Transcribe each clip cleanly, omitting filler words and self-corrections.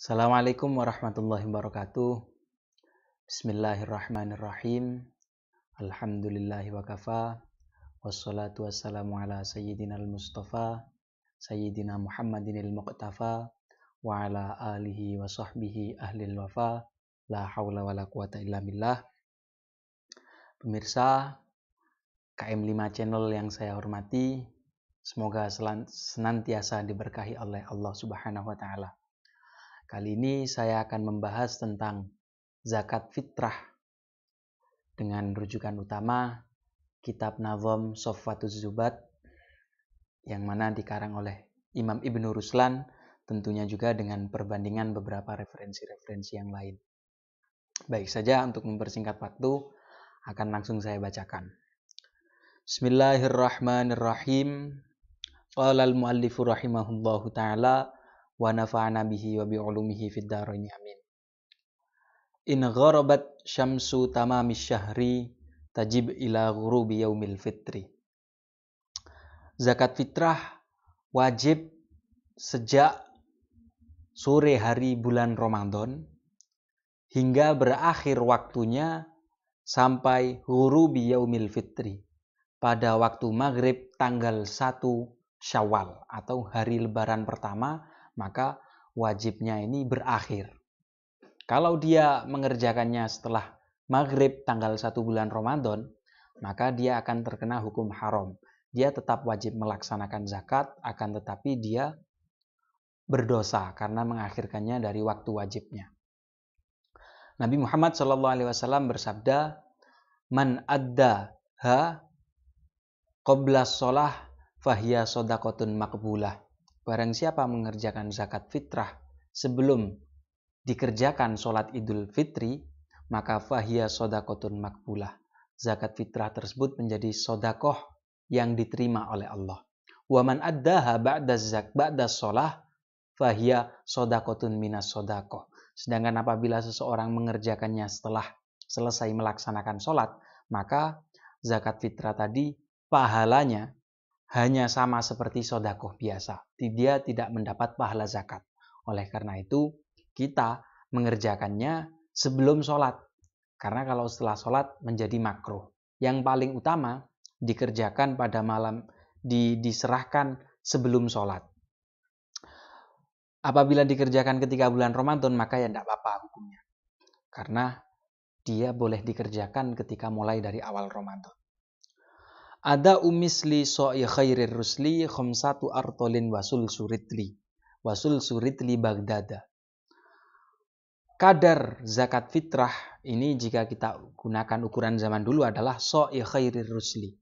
Assalamualaikum warahmatullahi wabarakatuh. Bismillahirrahmanirrahim. Alhamdulillahi wa kafa. Wassalatu wassalamu ala sayyidina al-mustafa Sayyidina Muhammadin al-muqtafa wa ala alihi wa sahbihi ahlil wafa. La hawla wa la quwata illa billah. Pemirsa KM5 Channel yang saya hormati, semoga senantiasa diberkahi oleh Allah Subhanahu wa taala. Kali ini saya akan membahas tentang zakat fitrah dengan rujukan utama kitab Nazom Sofwatuz Zubat yang mana dikarang oleh Imam Ibnu Ruslan, tentunya juga dengan perbandingan beberapa referensi-referensi yang lain. Baik saja, untuk mempersingkat waktu akan langsung saya bacakan. Bismillahirrahmanirrahim. Qala al-muallifu rahimahullahu ta'ala wa nafa'ana bihi wa bi'ulumihi fid dharain amin. In gharabat syamsu tamamis syahri tajib ila ghurubi yaumil fitri. Zakat fitrah wajib sejak sore hari bulan Ramadan hingga berakhir waktunya sampai ghurubi yaumil fitri, pada waktu maghrib tanggal 1 Syawal atau hari lebaran pertama, maka wajibnya ini berakhir. Kalau dia mengerjakannya setelah maghrib tanggal 1 bulan Ramadan, maka dia akan terkena hukum haram. Dia tetap wajib melaksanakan zakat, akan tetapi dia berdosa karena mengakhirkannya dari waktu wajibnya. Nabi Muhammad SAW bersabda, Man addaha qabla sholah fahiya sodakotun makbulah. Barang siapa mengerjakan zakat fitrah sebelum dikerjakan sholat idul fitri, maka fahiya sodakotun makbulah. Zakat fitrah tersebut menjadi sodakoh yang diterima oleh Allah. Waman addaha ba'da sholah fahiya sodakotun minas sodakoh. Sedangkan apabila seseorang mengerjakannya setelah selesai melaksanakan sholat, maka zakat fitrah tadi pahalanya hanya sama seperti sodakoh biasa. Dia tidak mendapat pahala zakat. Oleh karena itu, kita mengerjakannya sebelum sholat. Karena kalau setelah sholat menjadi makruh. Yang paling utama dikerjakan pada malam, diserahkan sebelum sholat. Apabila dikerjakan ketika bulan Ramadan, maka ya tidak apa-apa hukumnya. Karena dia boleh dikerjakan ketika mulai dari awal Ramadan. Ada umisli so'i khairir rusli khomsatu artolin wasul suritli Baghdada. Kadar zakat fitrah ini jika kita gunakan ukuran zaman dulu adalah so'i khairir rusli.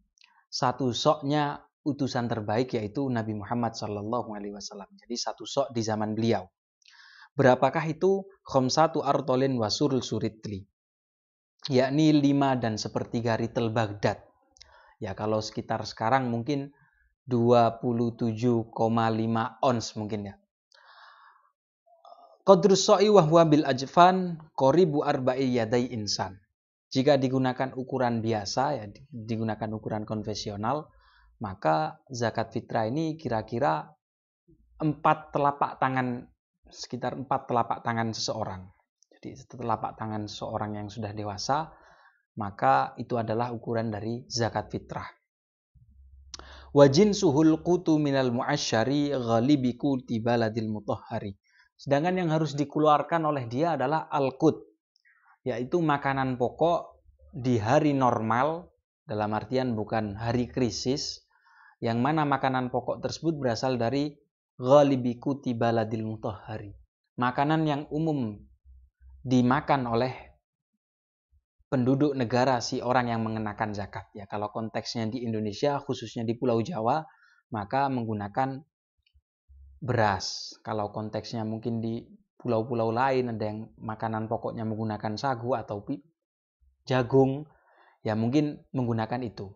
Satu soknya utusan terbaik yaitu Nabi Muhammad SAW. Jadi satu sok di zaman beliau. Berapakah itu? Khomsatu artolin wasul suritli. Yakni 5 dan sepertiga ritel Baghdad. Ya kalau sekitar sekarang mungkin 27,5 ons mungkin ya. Qadrus so'i wahwa bil ajfan qoribu arba'i yadai insan. Jika digunakan ukuran biasa, ya digunakan ukuran konvensional, maka zakat fitrah ini kira-kira 4 telapak tangan, sekitar 4 telapak tangan seseorang. Jadi telapak tangan seseorang yang sudah dewasa, maka itu adalah ukuran dari zakat fitrah. Wajin suhul qutu minal mu'asyari ghalibi quti baladil mutahhari. Sedangkan yang harus dikeluarkan oleh dia adalah al-qut, yaitu makanan pokok di hari normal, dalam artian bukan hari krisis, yang mana makanan pokok tersebut berasal dari ghalibi quti baladil mutahhari. Makanan yang umum dimakan oleh penduduk negara si orang yang mengenakan zakat. Ya, kalau konteksnya di Indonesia, khususnya di Pulau Jawa, maka menggunakan beras. Kalau konteksnya mungkin di pulau-pulau lain ada yang makanan pokoknya menggunakan sagu atau jagung, ya mungkin menggunakan itu.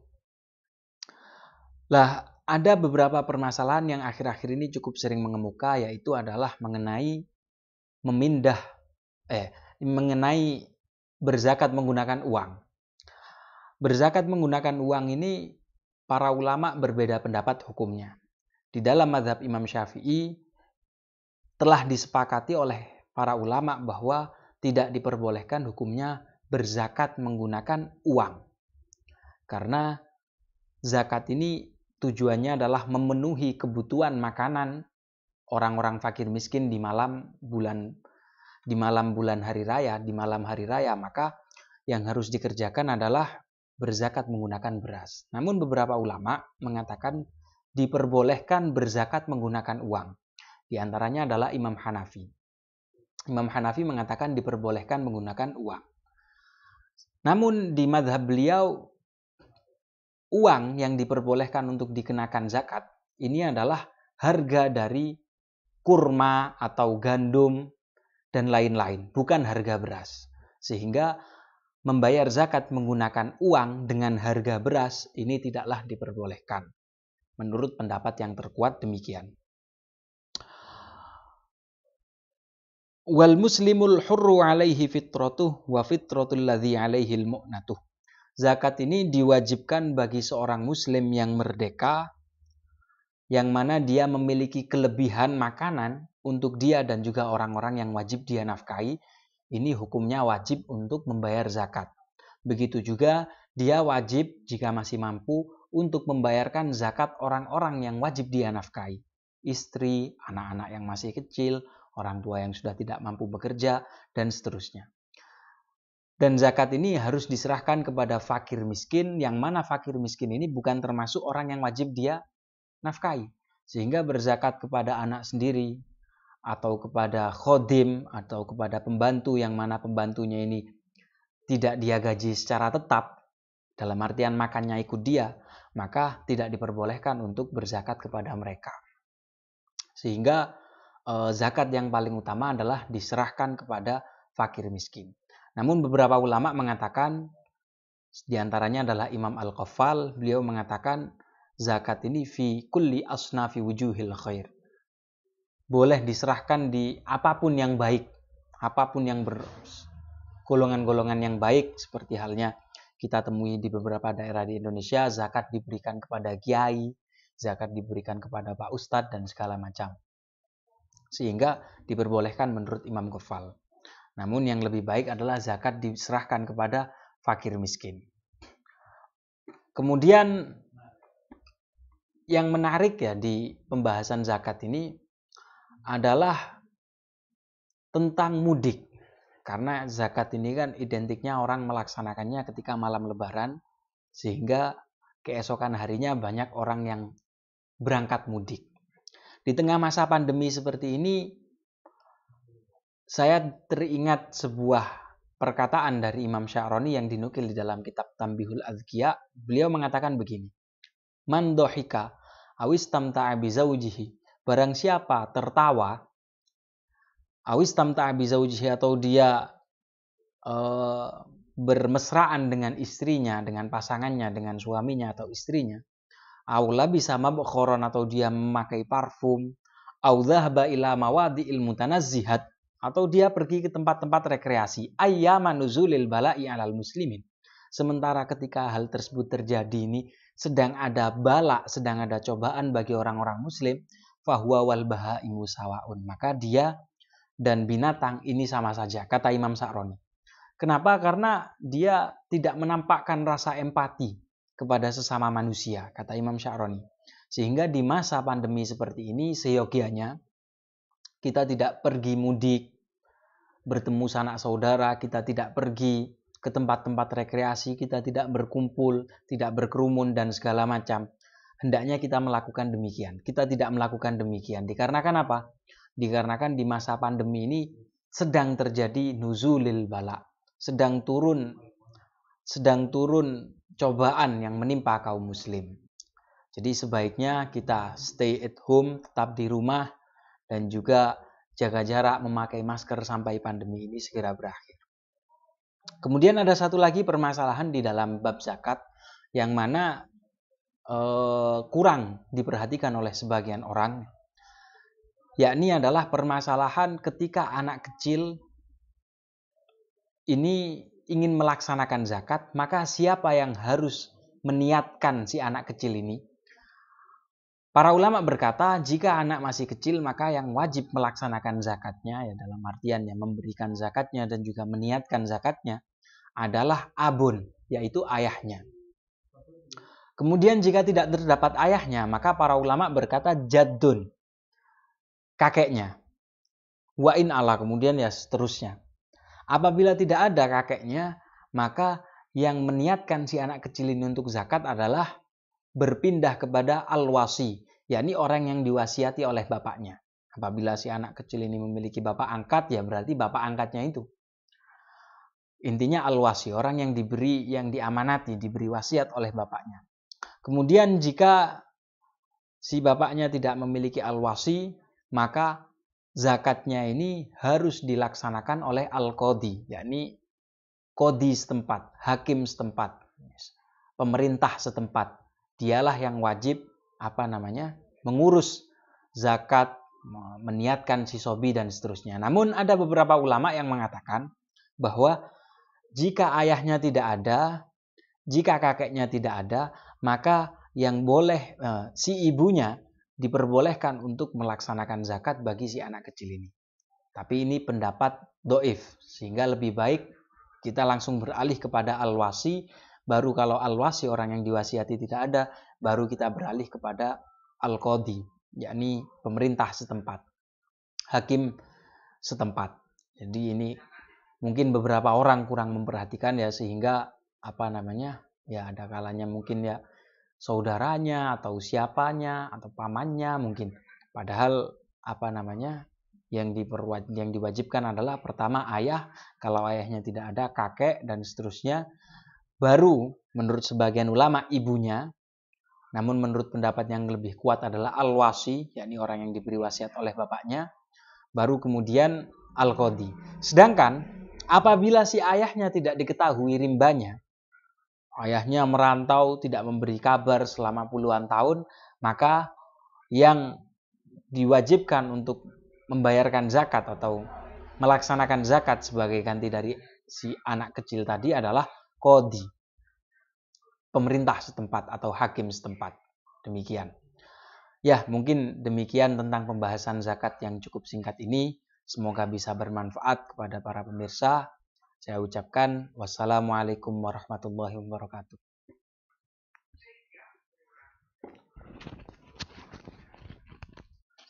Lah, ada beberapa permasalahan yang akhir-akhir ini cukup sering mengemuka, yaitu adalah mengenai mengenai berzakat menggunakan uang. Berzakat menggunakan uang ini para ulama berbeda pendapat hukumnya. Di dalam mazhab Imam Syafi'i telah disepakati oleh para ulama bahwa tidak diperbolehkan hukumnya berzakat menggunakan uang. Karena zakat ini tujuannya adalah memenuhi kebutuhan makanan orang-orang fakir miskin di malam bulan hari raya, di malam hari raya, maka yang harus dikerjakan adalah berzakat menggunakan beras. Namun beberapa ulama mengatakan diperbolehkan berzakat menggunakan uang. Di antaranya adalah Imam Hanafi. Imam Hanafi mengatakan diperbolehkan menggunakan uang. Namun di madhab beliau, uang yang diperbolehkan untuk dikenakan zakat ini adalah harga dari kurma atau gandum dan lain-lain, bukan harga beras. Sehingga membayar zakat menggunakan uang dengan harga beras ini tidaklah diperbolehkan. Menurut pendapat yang terkuat demikian. Wal muslimul hurru alaihi fitratuh wa fitratul ladzi alaihi al-mu'natuh. Zakat ini diwajibkan bagi seorang muslim yang merdeka, yang mana dia memiliki kelebihan makanan untuk dia dan juga orang-orang yang wajib dia nafkahi. Ini hukumnya wajib untuk membayar zakat. Begitu juga dia wajib jika masih mampu untuk membayarkan zakat orang-orang yang wajib dia nafkahi. Istri, anak-anak yang masih kecil, orang tua yang sudah tidak mampu bekerja, dan seterusnya. Dan zakat ini harus diserahkan kepada fakir miskin, yang mana fakir miskin ini bukan termasuk orang yang wajib dia nafkahi. Sehingga berzakat kepada anak sendiri, atau kepada khodim, atau kepada pembantu, yang mana pembantunya ini tidak dia gaji secara tetap, dalam artian makannya ikut dia, maka tidak diperbolehkan untuk berzakat kepada mereka. Sehingga zakat yang paling utama adalah diserahkan kepada fakir miskin. Namun beberapa ulama mengatakan, diantaranya adalah Imam Al-Qaffal, beliau mengatakan zakat ini fi kulli asnafi wujuhil khair. Boleh diserahkan di apapun yang baik, apapun yang bergolongan-golongan yang baik, seperti halnya kita temui di beberapa daerah di Indonesia, zakat diberikan kepada kiai, zakat diberikan kepada Pak Ustadz, dan segala macam. Sehingga diperbolehkan menurut Imam Ghafal. Namun yang lebih baik adalah zakat diserahkan kepada fakir miskin. Kemudian yang menarik ya di pembahasan zakat ini adalah tentang mudik. Karena zakat ini kan identiknya orang melaksanakannya ketika malam lebaran, sehingga keesokan harinya banyak orang yang berangkat mudik. Di tengah masa pandemi seperti ini, saya teringat sebuah perkataan dari Imam Sya'rani yang dinukil di dalam kitab Tanbihul Adhkiya. Beliau mengatakan begini, Man dohika awistamta'a bizawjihi. Barang siapa tertawa, awistamta'a bizawjihi, atau dia bermesraan dengan istrinya, dengan pasangannya, dengan suaminya atau istrinya, aula bisa mabkhoron, atau dia memakai parfum, au dhahaba ila mawadi'il mutanazzihat, atau dia pergi ke tempat-tempat rekreasi, ayyama nuzulil bala'i alal muslimin. Sementara ketika hal tersebut terjadi ini sedang ada bala, sedang ada cobaan bagi orang-orang muslim, fahuwa wal bahaimu sawaun, maka dia dan binatang ini sama saja, kata Imam Sya'rani. Kenapa? Karena dia tidak menampakkan rasa empati kepada sesama manusia, kata Imam Sya'rani. Sehingga di masa pandemi seperti ini, seyogianya kita tidak pergi mudik, bertemu sanak saudara, kita tidak pergi ke tempat-tempat rekreasi, kita tidak berkumpul, tidak berkerumun, dan segala macam. Hendaknya kita melakukan demikian. Kita tidak melakukan demikian. Dikarenakan apa? Dikarenakan di masa pandemi ini sedang terjadi nuzulil bala. Sedang turun cobaan yang menimpa kaum muslim. Jadi sebaiknya kita stay at home, tetap di rumah, dan juga jaga jarak, memakai masker sampai pandemi ini segera berakhir. Kemudian ada satu lagi permasalahan di dalam bab zakat yang mana kurang diperhatikan oleh sebagian orang, yakni adalah permasalahan ketika anak kecil ini ingin melaksanakan zakat, maka siapa yang harus meniatkan si anak kecil ini? Para ulama berkata, jika anak masih kecil maka yang wajib melaksanakan zakatnya, ya dalam artian ya memberikan zakatnya dan juga meniatkan zakatnya adalah abun, yaitu ayahnya. Kemudian jika tidak terdapat ayahnya, maka para ulama berkata jaddun, kakeknya. Wa in ala, kemudian ya seterusnya. Apabila tidak ada kakeknya, maka yang meniatkan si anak kecil ini untuk zakat adalah berpindah kepada al-wasi, yakni orang yang diwasiati oleh bapaknya. Apabila si anak kecil ini memiliki bapak angkat, ya berarti bapak angkatnya itu. Intinya al-wasi, orang yang diamanati, diberi wasiat oleh bapaknya. Kemudian jika si bapaknya tidak memiliki al-wasi, maka zakatnya ini harus dilaksanakan oleh al-qadhi, yakni qadhi setempat, hakim setempat, pemerintah setempat. Dialah yang wajib mengurus zakat, meniatkan si sobi dan seterusnya. Namun ada beberapa ulama yang mengatakan bahwa jika ayahnya tidak ada, jika kakeknya tidak ada, maka yang boleh si ibunya diperbolehkan untuk melaksanakan zakat bagi si anak kecil ini. Tapi ini pendapat doif, sehingga lebih baik kita langsung beralih kepada al-wasi. Baru kalau al-wasi, orang yang diwasiati tidak ada, baru kita beralih kepada al-qadhi, yakni pemerintah setempat, hakim setempat. Jadi ini mungkin beberapa orang kurang memperhatikan ya, sehingga ya ada kalanya mungkin ya saudaranya atau siapanya atau pamannya mungkin. Padahal yang diwajibkan adalah pertama ayah, kalau ayahnya tidak ada kakek dan seterusnya. Baru menurut sebagian ulama ibunya, namun menurut pendapat yang lebih kuat adalah al-wasi, yakni orang yang diberi wasiat oleh bapaknya. Baru kemudian al-qadhi. Sedangkan apabila si ayahnya tidak diketahui rimbanya, ayahnya merantau, tidak memberi kabar selama puluhan tahun, maka yang diwajibkan untuk membayarkan zakat atau melaksanakan zakat sebagai ganti dari si anak kecil tadi adalah qadhi, pemerintah setempat atau hakim setempat. Demikian. Ya, mungkin demikian tentang pembahasan zakat yang cukup singkat ini. Semoga bisa bermanfaat kepada para pemirsa. Saya ucapkan wassalamualaikum warahmatullahi wabarakatuh.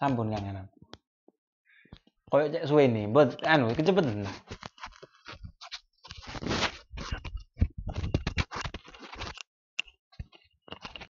Sampun Kang Anan. Koyo cek suwe nih, kecepatan.